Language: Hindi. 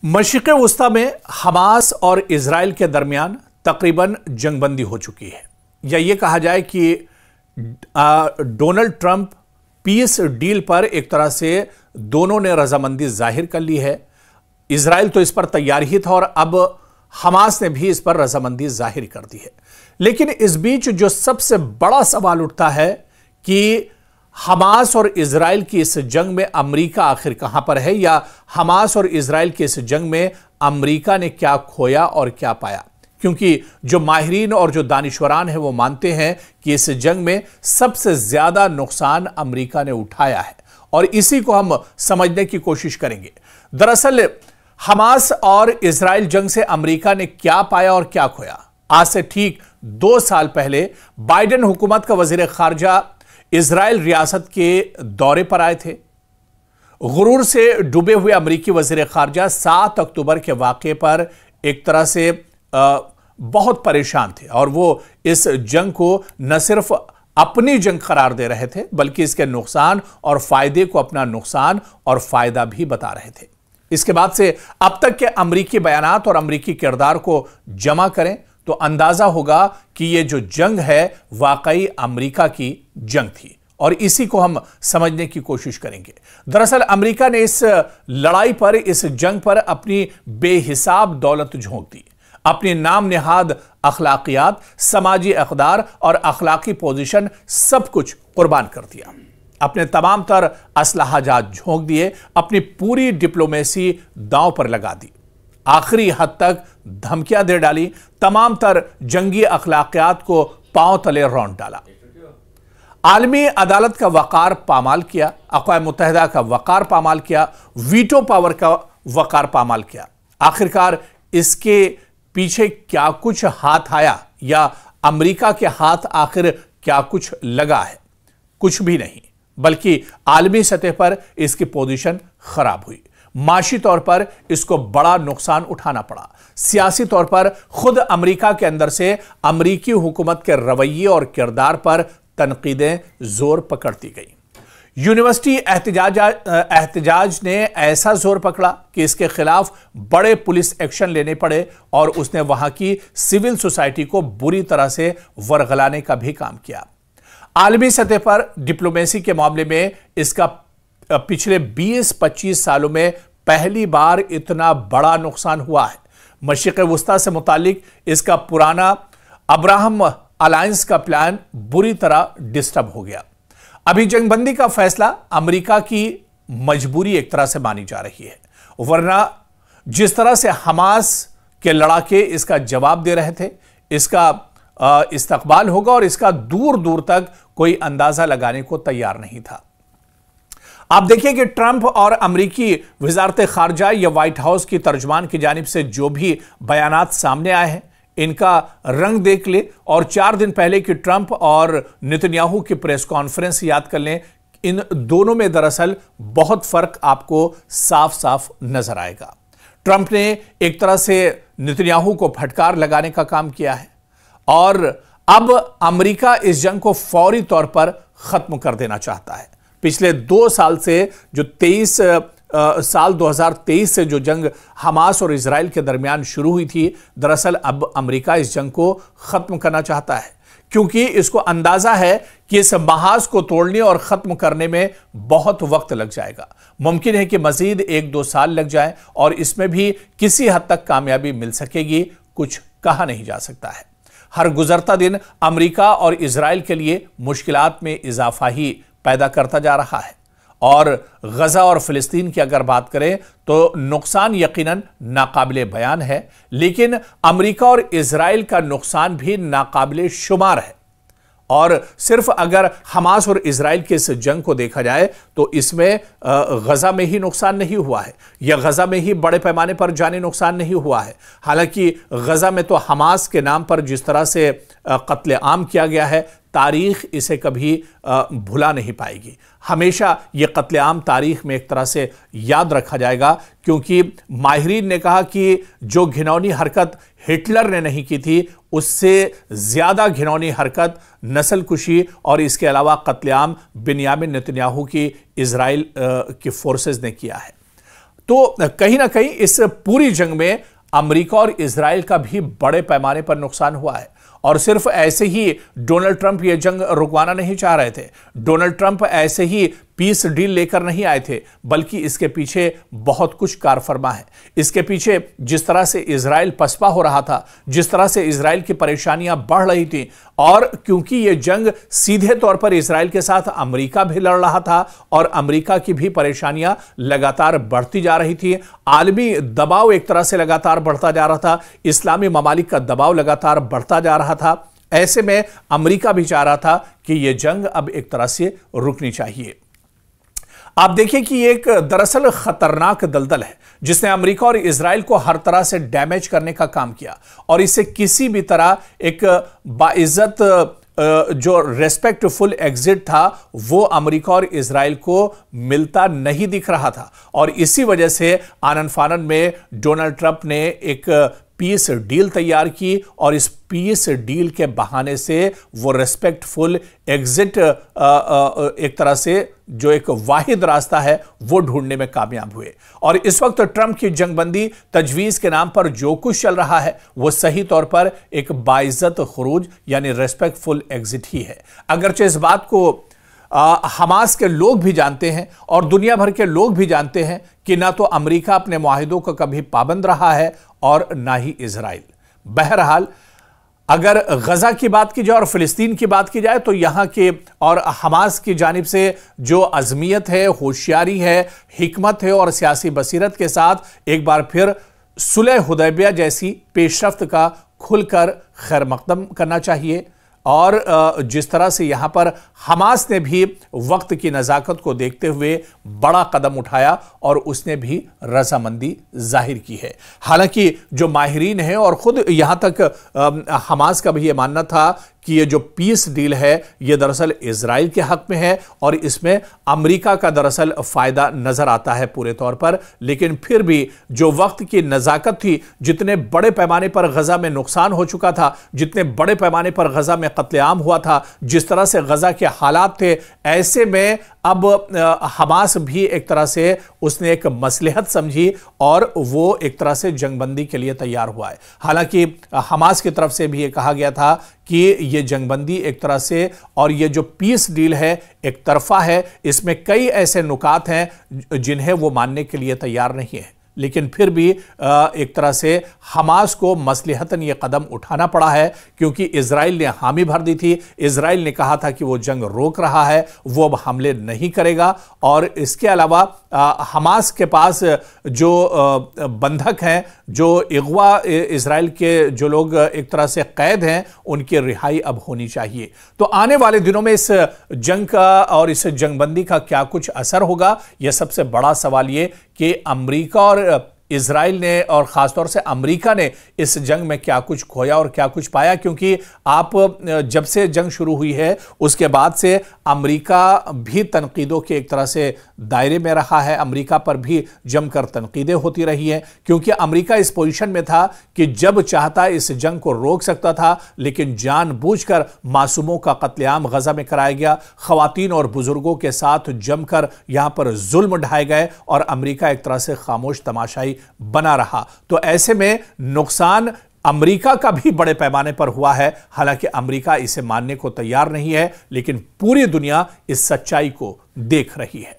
मशरिक़ वुस्ता में हमास और इजराइल के दरमियान तकरीबन जंगबंदी हो चुकी है, या ये कहा जाए कि डोनाल्ड ट्रंप पीस डील पर एक तरह से दोनों ने रजामंदी जाहिर कर ली है। इजराइल तो इस पर तैयार ही था और अब हमास ने भी इस पर रजामंदी जाहिर कर दी है। लेकिन इस बीच जो सबसे बड़ा सवाल उठता है कि हमास और इजराइल की इस जंग में अमेरिका आखिर कहां पर है, या हमास और इजराइल की इस जंग में अमेरिका ने क्या खोया और क्या पाया। क्योंकि जो माहिरीन और जो दानिश्वरान हैं वो मानते हैं कि इस जंग में सबसे ज्यादा नुकसान अमेरिका ने उठाया है, और इसी को हम समझने की कोशिश करेंगे। दरअसल हमास और इजराइल जंग से अमेरिका ने क्या पाया और क्या खोया। आज से ठीक 2 साल पहले बाइडेन हुकूमत का वजीर खारजा इजराइल रियासत के दौरे पर आए थे। गुरूर से डूबे हुए अमेरिकी वजीर खारजा 7 अक्टूबर के वाक़े पर एक तरह से बहुत परेशान थे, और वो इस जंग को न सिर्फ अपनी जंग करार दे रहे थे बल्कि इसके नुकसान और फायदे को अपना नुकसान और फायदा भी बता रहे थे। इसके बाद से अब तक के अमेरिकी बयानात और अमेरिकी किरदार को जमा करें तो अंदाजा होगा कि यह जो जंग है वाकई अमेरिका की जंग थी, और इसी को हम समझने की कोशिश करेंगे। दरअसल अमेरिका ने इस लड़ाई पर, इस जंग पर अपनी बेहिसाब दौलत झोंक दी, अपनी नाम निहाद अखलाकियात, समाजी अक़दार और अखलाकी पोजीशन सब कुछ कुर्बान कर दिया। अपने तमाम तर असलाहजात झोंक दिए, अपनी पूरी डिप्लोमेसी दांव पर लगा दी, आखिरी हद तक धमकियां दे डाली, तमाम तर जंगी अखलाकियात को पांव तले रौंद डाला, आलमी अदालत का वकार पामाल किया, अक़वाम मुत्तहिदा का वकार पामाल किया, वीटो पावर का वकार पामाल किया। आखिरकार इसके पीछे क्या कुछ हाथ आया, या अमेरिका के हाथ आखिर क्या कुछ लगा है? कुछ भी नहीं, बल्कि आलमी सतह पर इसकी पोजीशन खराब हुई। माशी तौर पर इसको बड़ा नुकसान उठाना पड़ा। सियासी तौर पर खुद अमेरिका के अंदर से अमेरिकी हुकूमत के रवैये और किरदार पर तनकीदें जोर पकड़ती गई। यूनिवर्सिटी एहतजाज ने ऐसा जोर पकड़ा कि इसके खिलाफ बड़े पुलिस एक्शन लेने पड़े, और उसने वहां की सिविल सोसाइटी को बुरी तरह से वरगलाने का भी काम किया। आलमी सतह पर डिप्लोमेसी के मामले में इसका पिछले 20-25 सालों में पहली बार इतना बड़ा नुकसान हुआ है। मशरिक़ वुस्ता से मुतालिक इसका पुराना अब्राहम अलायंस का प्लान बुरी तरह डिस्टर्ब हो गया। अभी जंगबंदी का फैसला अमेरिका की मजबूरी एक तरह से मानी जा रही है, वरना जिस तरह से हमास के लड़ाके इसका जवाब दे रहे थे, इसका इस्तकबाल होगा, और इसका दूर दूर तक कोई अंदाजा लगाने को तैयार नहीं था। आप देखिए कि ट्रंप और अमेरिकी वजारत खारजा या व्हाइट हाउस की तर्जुमान की जानिब से जो भी बयानात सामने आए हैं, इनका रंग देख ले, और 4 दिन पहले की ट्रंप और नेतन्याहू की प्रेस कॉन्फ्रेंस याद कर लें। इन दोनों में दरअसल बहुत फर्क आपको साफ साफ नजर आएगा। ट्रंप ने एक तरह से नेतन्याहू को फटकार लगाने का काम किया है, और अब अमेरिका इस जंग को फौरी तौर पर खत्म कर देना चाहता है। पिछले 2 साल से जो 2023 से जो जंग हमास और इजराइल के दरमियान शुरू हुई थी, दरअसल अब अमेरिका इस जंग को खत्म करना चाहता है, क्योंकि इसको अंदाजा है कि इस महाज को तोड़ने और खत्म करने में बहुत वक्त लग जाएगा। मुमकिन है कि मजीद 1-2 साल लग जाए, और इसमें भी किसी हद तक कामयाबी मिल सकेगी, कुछ कहा नहीं जा सकता है। हर गुजरता दिन अमेरिका और इजराइल के लिए मुश्किलात में इजाफा ही पैदा करता जा रहा है, और गजा और फिलिस्तीन की अगर बात करें तो नुकसान यकीनन नाकाबिले बयान है, लेकिन अमेरिका और इजराइल का नुकसान भी नाकाबिले शुमार है। और सिर्फ अगर हमास और इजराइल के इस जंग को देखा जाए तो इसमें गजा में ही नुकसान नहीं हुआ है, या गजा में ही बड़े पैमाने पर जानी नुकसान नहीं हुआ है। हालांकि गजा में तो हमास के नाम पर जिस तरह से कत्ले आम किया गया है, तारीख इसे कभी भुला नहीं पाएगी। हमेशा यह कत्लेआम तारीख में एक तरह से याद रखा जाएगा, क्योंकि माहिरीन ने कहा कि जो घिनौनी हरकत हिटलर ने नहीं की थी, उससे ज्यादा घिनौनी हरकत नस्लकुशी और इसके अलावा कत्लेआम बिन्यामिन नेतन्याहू की इजराइल की फोर्सेस ने किया है। तो कहीं ना कहीं इस पूरी जंग में अमेरिका और इजराइल का भी बड़े पैमाने पर नुकसान हुआ है। और सिर्फ ऐसे ही डोनाल्ड ट्रंप ये जंग रुकवाना नहीं चाह रहे थे, डोनाल्ड ट्रंप ऐसे ही पीस डील लेकर नहीं आए थे, बल्कि इसके पीछे बहुत कुछ कारफरमा है। इसके पीछे जिस तरह से इजराइल पसपा हो रहा था, जिस तरह से इजराइल की परेशानियां बढ़ रही थी, और क्योंकि यह जंग सीधे तौर पर इजराइल के साथ अमेरिका भी लड़ रहा था और अमेरिका की भी परेशानियां लगातार बढ़ती जा रही थी, आलमी दबाव एक तरह से लगातार बढ़ता जा रहा था, इस्लामी ममालिक का दबाव लगातार बढ़ता जा रहा था, ऐसे में अमेरिका भी चाह रहा था कि यह जंग अब एक तरह से रुकनी चाहिए। आप देखिए कि ये एक दरअसल खतरनाक दलदल है जिसने अमेरिका और इजराइल को हर तरह से डैमेज करने का काम किया, और इसे किसी भी तरह एक बाइज्जत जो रेस्पेक्टफुल एग्जिट था वो अमेरिका और इजराइल को मिलता नहीं दिख रहा था। और इसी वजह से आनन फानन में डोनाल्ड ट्रंप ने एक पीस डील तैयार की, और इस पीस डील के बहाने से वो रेस्पेक्टफुल एग्जिट एक तरह से जो एक वाहिद रास्ता है वो ढूंढने में कामयाब हुए। और इस वक्त ट्रंप की जंगबंदी तजवीज के नाम पर जो कुछ चल रहा है वो सही तौर पर एक बाइज्जत खुरूज यानी रेस्पेक्टफुल एग्जिट ही है। अगरचे इस बात को हमास के लोग भी जानते हैं और दुनिया भर के लोग भी जानते हैं कि ना तो अमेरिका अपने मुआहिदों का कभी पाबंद रहा है और ना ही इजराइल। बहरहाल अगर गजा की बात की जाए और फिलिस्तीन की बात की जाए तो यहां के और हमास की जानिब से जो अज़मियत है, होशियारी है, हिकमत है और सियासी बसीरत के साथ एक बार फिर सुलह हुदैबिया जैसी पेशरफ्त का खुलकर खैर मकदम करना चाहिए। और जिस तरह से यहां पर हमास ने भी वक्त की नज़ाकत को देखते हुए बड़ा कदम उठाया और उसने भी रजामंदी जाहिर की है। हालांकि जो माहिरीन हैं और खुद यहां तक हमास का भी यह मानना था कि ये जो पीस डील है ये दरअसल इजराइल के हक में है और इसमें अमेरिका का दरअसल फायदा नजर आता है पूरे तौर पर। लेकिन फिर भी जो वक्त की नज़ाकत थी, जितने बड़े पैमाने पर गजा में नुकसान हो चुका था, जितने बड़े पैमाने पर गजा में कत्लेआम हुआ था, जिस तरह से गजा के हालात थे, ऐसे में अब हमास भी एक तरह से उसने एक मसलहत समझी और वो एक तरह से जंगबंदी के लिए तैयार हुआ है। हालांकि हमास की तरफ से भी ये कहा गया था कि ये जंगबंदी एक तरह से और ये जो पीस डील है एक तरफा है, इसमें कई ऐसे नुकात हैं जिन्हें वो मानने के लिए तैयार नहीं है। लेकिन फिर भी एक तरह से हमास को मसलहतन ये कदम उठाना पड़ा है क्योंकि इजराइल ने हामी भर दी थी। इजराइल ने कहा था कि वो जंग रोक रहा है, वो अब हमले नहीं करेगा। और इसके अलावा हमास के पास जो बंधक हैं, जो अगवा इजराइल के जो लोग एक तरह से कैद हैं, उनकी रिहाई अब होनी चाहिए। तो आने वाले दिनों में इस जंग का और इस जंगबंदी का क्या कुछ असर होगा, यह सबसे बड़ा सवाल ये कि अमेरिका और इजराइल ने और ख़ासतौर से अमेरिका ने इस जंग में क्या कुछ खोया और क्या कुछ पाया। क्योंकि आप जब से जंग शुरू हुई है उसके बाद से अमेरिका भी तनकीदों के एक तरह से दायरे में रहा है, अमेरिका पर भी जमकर तनकीदें होती रही हैं। क्योंकि अमेरिका इस पोजीशन में था कि जब चाहता इस जंग को रोक सकता था, लेकिन जानबूझकर मासूमों का कत्लेआम गजा में कराया गया, ख़वातीन और बुजुर्गों के साथ जमकर यहां पर जुल्म ढाए गए और अमेरिका एक तरह से खामोश तमाशाई बना रहा। तो ऐसे में नुकसान अमेरिका का भी बड़े पैमाने पर हुआ है। हालांकि अमेरिका इसे मानने को तैयार नहीं है, लेकिन पूरी दुनिया इस सच्चाई को देख रही है।